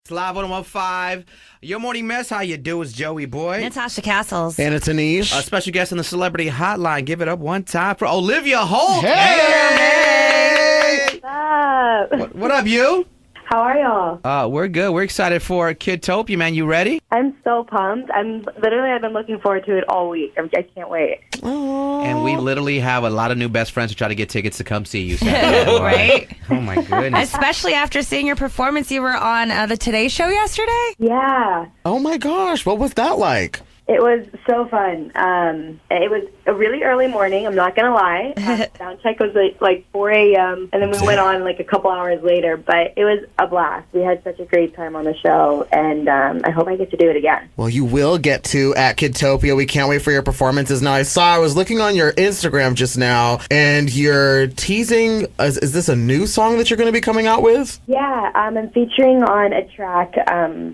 It's Live 101.5. Your morning mess. How you do? It's Joey Boy. Natasha Castles. And it's Anish. A special guest on the Celebrity Hotline. Give it up one time for Olivia Holt. Hey! What's up? What up, you? How are y'all? We're good. We're excited for Kidtopia, man. You ready? I'm so pumped. I've been looking forward to it all week. I can't wait. And we literally have a lot of new best friends to try to get tickets to come see you Saturday. Right? Oh, my goodness. Especially after seeing your performance. You were on the Today Show yesterday? Yeah, Oh my gosh, what was that like? it was so fun. It was a really early morning. I'm not gonna lie. Sound check was like 4 a.m. and then we went on like a couple hours later. But it was a blast. We had such a great time on the show, and I hope I get to do it again. Well, you will get to at Kidtopia. We can't wait for your performances. Now, I was looking on your Instagram just now, and you're teasing. Is this a new song that you're going to be coming out with? Yeah, I'm featuring on a track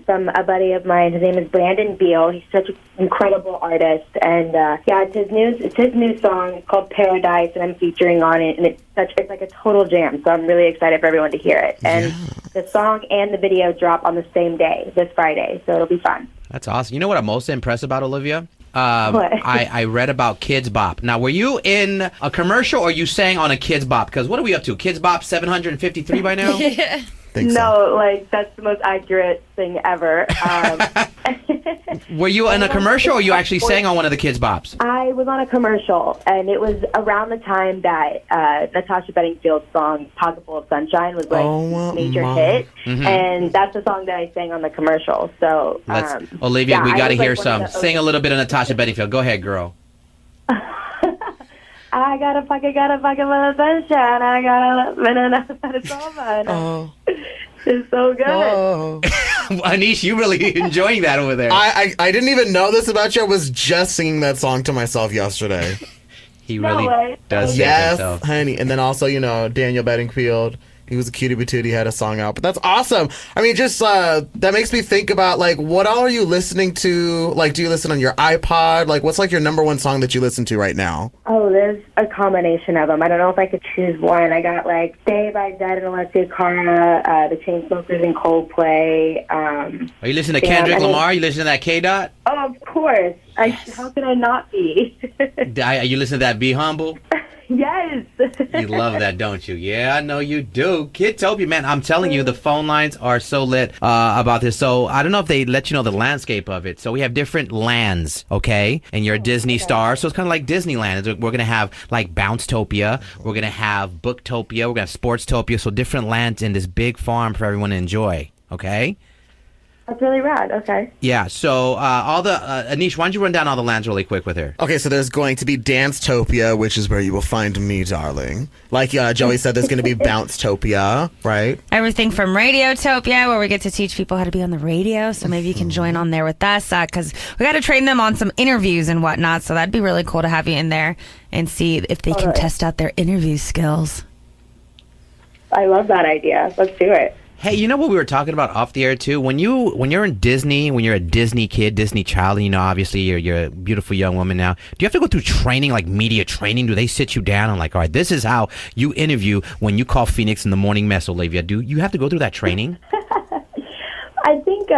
from a buddy of mine. His name is Brandon Beal. He's such an incredible artist, and it's his new song. It's called Paradise, and I'm featuring on it, and it's like a total jam. So I'm really excited for everyone to hear it. And the song and the video drop on the same day, this Friday, so it'll be fun. That's awesome. You know what I'm most impressed about, Olivia? What? I read about Kids Bop. Now, were you in a commercial or you sang on a Kids Bop? Because what are we up to? Kids Bop 753 by now? Think so. No, like, that's the most accurate thing ever. Were you in a commercial or you actually sang on one of the Kids Bops? I was on a commercial, and it was around the time that Natasha Bedingfield's song "Pocket Full of Sunshine" was like Oh, major my. hit, and that's the song that I sang on the commercial. So, Olivia, we I got to was, like, hear one some. of the Sing a little bit of Natasha Bedingfield. Go ahead, girl. I got a pocket full of sunshine. I got a it's all fun. Oh. It's so good. Oh. Anish, you really enjoying that over there. I didn't even know this about you. I was just singing that song to myself yesterday. He No really way. does sing Yes, himself. honey. And then also, Daniel Bedingfield. He was a cutie patootie, had a song out. But that's awesome. I mean, just that makes me think about, like, what all are you listening to? Like, do you listen on your iPod? Like, what's, like, your number one song that you listen to right now? Oh, there's a combination of them. I don't know if I could choose one. I got, like, Stay by Dead and Alessia Cara, the Chainsmokers and Coldplay. Are you listening to Yeah, Kendrick I mean- Lamar? You listening to that K-Dot? Oh, of course. How could I not be? Are you listening to that Be Humble? Yes. You love that, don't you? Yeah, I know you do. Kidtopia, man, I'm telling you, the phone lines are so lit about this. So I don't know if they let you know the landscape of it. So we have different lands, okay? And you're a Disney star, so it's kind of like Disneyland. We're going to have, like, Bouncetopia. We're going to have Booktopia. We're going to have Sportstopia. So different lands in this big farm for everyone to enjoy, okay? That's really rad. Okay. Yeah, so Anish, why don't you run down all the lands really quick with her? Okay, so there's going to be Dancetopia, which is where you will find me, darling. Like Joey said, there's going to be Bouncetopia, right? Everything from Radiotopia, where we get to teach people how to be on the radio. So maybe you can join on there with us, because we got to train them on some interviews and whatnot. So that'd be really cool to have you in there and see if they can Totally. test out their interview skills. I love that idea. Let's do it. Hey, you know what we were talking about off the air too? When you're in Disney, when you're a Disney kid, Disney child, and obviously you're a beautiful young woman now. Do you have to go through training, like media training? Do they sit you down and like, all right, this is how you interview when you call Phoenix in the morning mess, Olivia? Do you have to go through that training? I think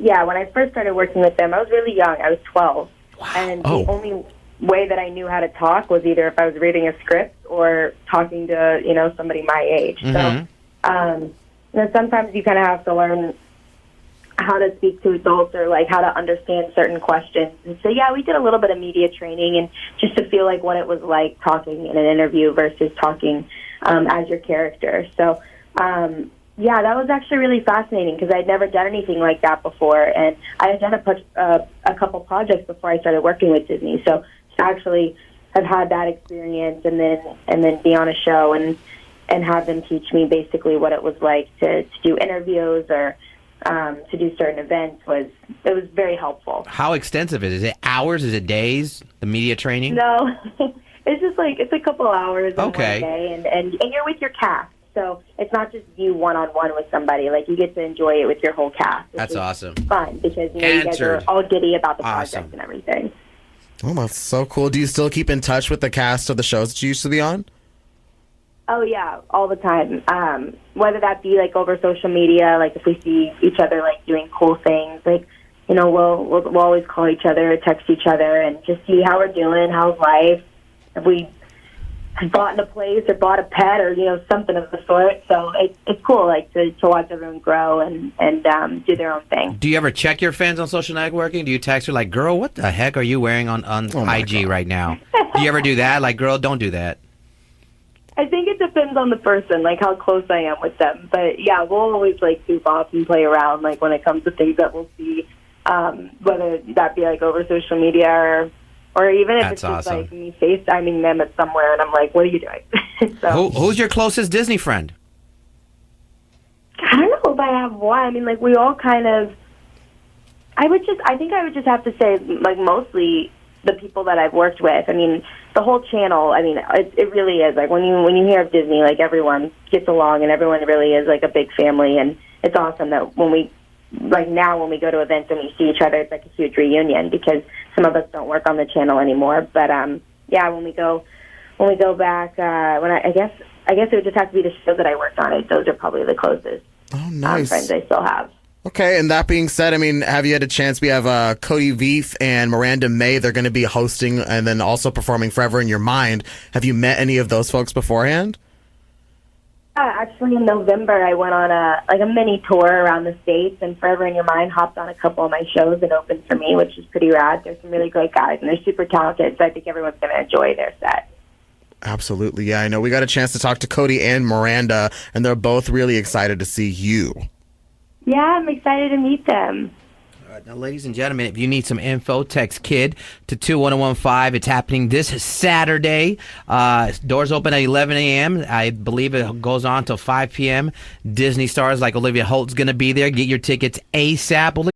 yeah. When I first started working with them, I was really young. I was 12, and the only way that I knew how to talk was either if I was reading a script or talking to somebody my age. So, sometimes you kind of have to learn how to speak to adults or like how to understand certain questions. And so yeah, we did a little bit of media training and just to feel like what it was like talking in an interview versus talking as your character. So. Yeah, that was actually really fascinating because I'd never done anything like that before, and I had done a couple projects before I started working with Disney. So to actually have had that experience and then be on a show and have them teach me basically what it was like to do interviews or to do certain events was very helpful. How extensive is it? Is it hours? Is it days? The media training? No, it's just like it's a couple hours in Okay. one day, and you're with your cast. So it's not just you one-on-one with somebody. Like, you get to enjoy it with your whole cast. Which That's is awesome. fun because, you guys are Answered. all giddy about the project Awesome. and everything. Oh, that's so cool. Do you still keep in touch with the cast of the shows that you used to be on? Oh yeah, all the time. Whether that be like over social media, like if we see each other like doing cool things, like we'll always call each other, text each other, and just see how we're doing, how's life, if we bought a place or bought a pet or something of the sort. So it's cool like to watch everyone grow and do their own thing. Do you ever check your fans on social networking? Do you text her like, girl, what the heck are you wearing on IG right now? Do you ever do that? Like, girl, don't do that. I think it depends on the person, like how close I am with them. But yeah, we'll always like goof off and play around, like when it comes to things that we'll see, whether that be like over social media or even if it's just like me FaceTiming them at somewhere and I'm like, what are you doing? So, who's your closest Disney friend? I don't know if I have one. I mean, like we all kind of. I think I would just have to say like mostly the people that I've worked with. I mean, the whole channel. I mean, it really is like when you hear of Disney, like everyone gets along and everyone really is like a big family, and it's awesome that when we go to events and we see each other, it's like a huge reunion because some of us don't work on the channel anymore. But yeah, when we go back, I guess it would just have to be the show that I worked on. Those are probably the closest friends I still have. Okay, and that being said, I mean, have you had a chance? We have Cody Veith and Miranda May. They're going to be hosting and then also performing Forever in Your Mind. Have you met any of those folks beforehand? Actually, in November, I went on a mini tour around the States, and Forever in Your Mind hopped on a couple of my shows and opened for me, which is pretty rad. There's some really great guys, and they're super talented, so I think everyone's going to enjoy their set. Absolutely, yeah. I know we got a chance to talk to Cody and Miranda, and they're both really excited to see you. Yeah, I'm excited to meet them. All right, now, ladies and gentlemen, if you need some info, text KID to 21015. It's happening this Saturday. Doors open at 11 a.m. I believe it goes on till 5 p.m. Disney stars like Olivia Holt's going to be there. Get your tickets ASAP.